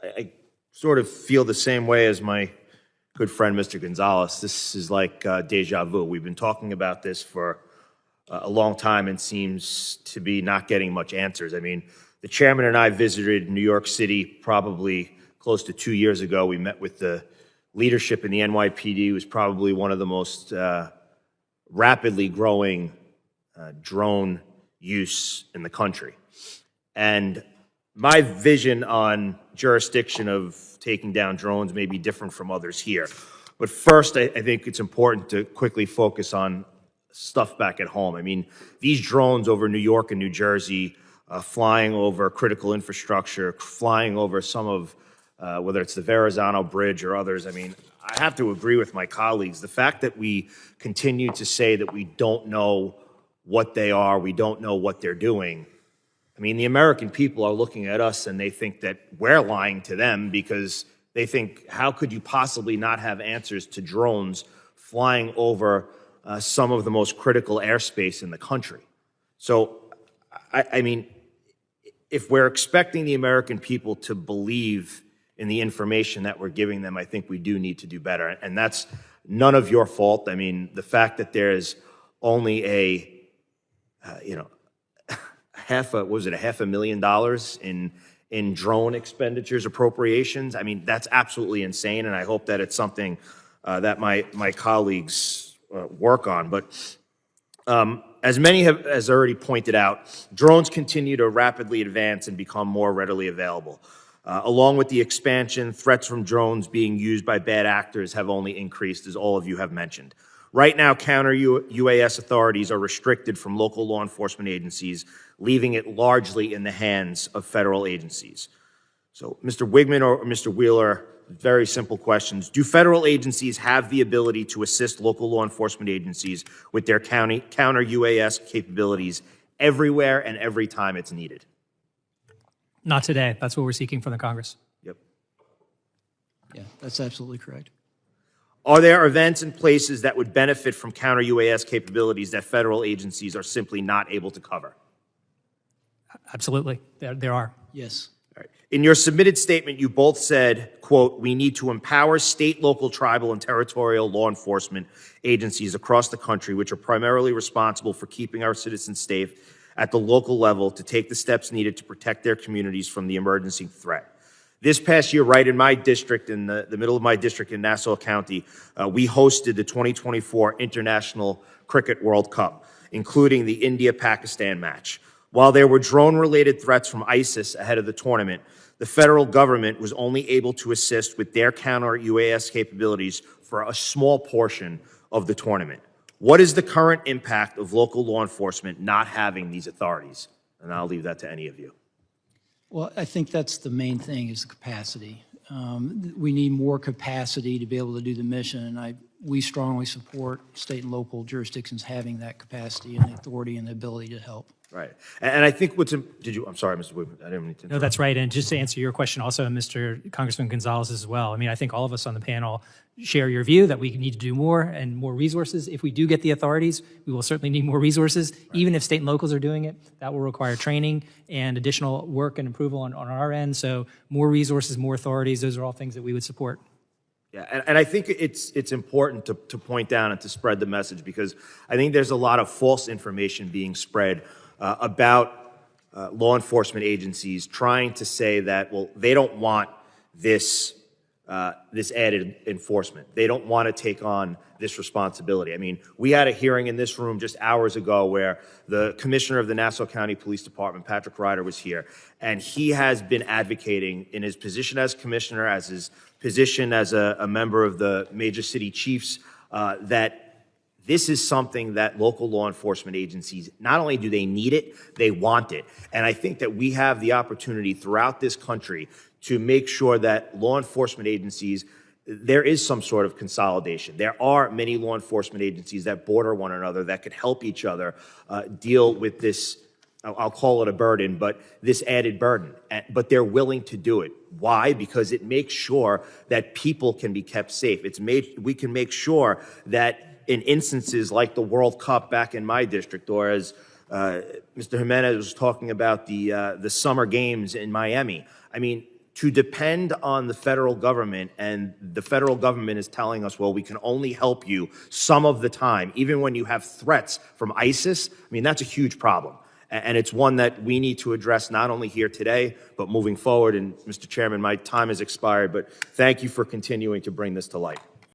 I sort of feel the same way as my good friend, Mr. Gonzalez. This is like deja vu. We've been talking about this for a long time and seems to be not getting much answers. I mean, the chairman and I visited New York City probably close to 2 years ago. We met with the leadership in the NYPD. It was probably one of the most rapidly growing drone use in the country. And my vision on jurisdiction of taking down drones may be different from others here. But first, I think it's important to quickly focus on stuff back at home. I mean, these drones over New York and New Jersey, flying over critical infrastructure, flying over some of, whether it's the Verrazano Bridge or others, I mean, I have to agree with my colleagues. The fact that we continue to say that we don't know what they are, we don't know what they're doing, I mean, the American people are looking at us and they think that we're lying to them because they think, how could you possibly not have answers to drones flying over some of the most critical airspace in the country? So, I mean, if we're expecting the American people to believe in the information that we're giving them, I think we do need to do better. And that's none of your fault. I mean, the fact that there's only $500,000 in drone expenditures appropriations. I mean, that's absolutely insane, and I hope that it's something that my colleagues work on. But as many have already pointed out, drones continue to rapidly advance and become more readily available. Along with the expansion, threats from drones being used by bad actors have only increased, as all of you have mentioned. Right now, counter-UAS authorities are restricted from local law enforcement agencies, leaving it largely in the hands of federal agencies. So, Mr. Wigman or Mr. Wheeler, very simple questions. Do federal agencies have the ability to assist local law enforcement agencies with their counter-UAS capabilities everywhere and every time it's needed? Not today. That's what we're seeking from the Congress. Yep. Yeah, that's absolutely correct. Are there events and places that would benefit from counter-UAS capabilities that federal agencies are simply not able to cover? Absolutely. There are. Yes. All right. In your submitted statement, you both said, quote, we need to empower state, local, tribal, and territorial law enforcement agencies across the country, which are primarily responsible for keeping our citizens safe at the local level, to take the steps needed to protect their communities from the emergency threat. This past year, right in my district, in the middle of my district in Nassau County, we hosted the 2024 International Cricket World Cup, including the India-Pakistan match. While there were drone-related threats from ISIS ahead of the tournament, the federal government was only able to assist with their counter-UAS capabilities for a small portion of the tournament. What is the current impact of local law enforcement not having these authorities? And I'll leave that to any of you. Well, I think that's the main thing, is the capacity. We need more capacity to be able to do the mission, and we strongly support state and local jurisdictions having that capacity and the authority and the ability to help. Right. And I think I'm sorry, Mr. Woodman, I didn't mean to interrupt. No, that's right. And just to answer your question also, Mr. Congressman Gonzalez as well, I mean, I think all of us on the panel share your view that we need to do more and more resources. If we do get the authorities, we will certainly need more resources. Right. Even if state and locals are doing it, that will require training and additional work and approval on our end. So more resources, more authorities, those are all things that we would support. Yeah, and I think it's important to point down and to spread the message, because I think there's a lot of false information being spread about law enforcement agencies trying to say that, well, they don't want this added enforcement. They don't want to take on this responsibility. I mean, we had a hearing in this room just hours ago where the commissioner of the Nassau County Police Department, Patrick Ryder, was here, and he has been advocating in his position as commissioner, as his position as a member of the Major City Chiefs, that this is something that local law enforcement agencies, not only do they need it, they want it. And I think that we have the opportunity throughout this country to make sure that law enforcement agencies, there is some sort of consolidation. There are many law enforcement agencies that border one another that could help each other deal with this, I'll call it a burden, but this added burden. But they're willing to do it. Why? Because it makes sure that people can be kept safe. We can make sure that in instances like the World Cup back in my district, or as Mr. Jimenez was talking about the Summer Games in Miami, I mean, to depend on the federal government, and the federal government is telling us, well, we can only help you some of the time, even when you have threats from ISIS, I mean, that's a huge problem. And it's one that we need to address not only here today, but moving forward. And Mr. Chairman, my time has expired, but thank you for continuing to bring this to light.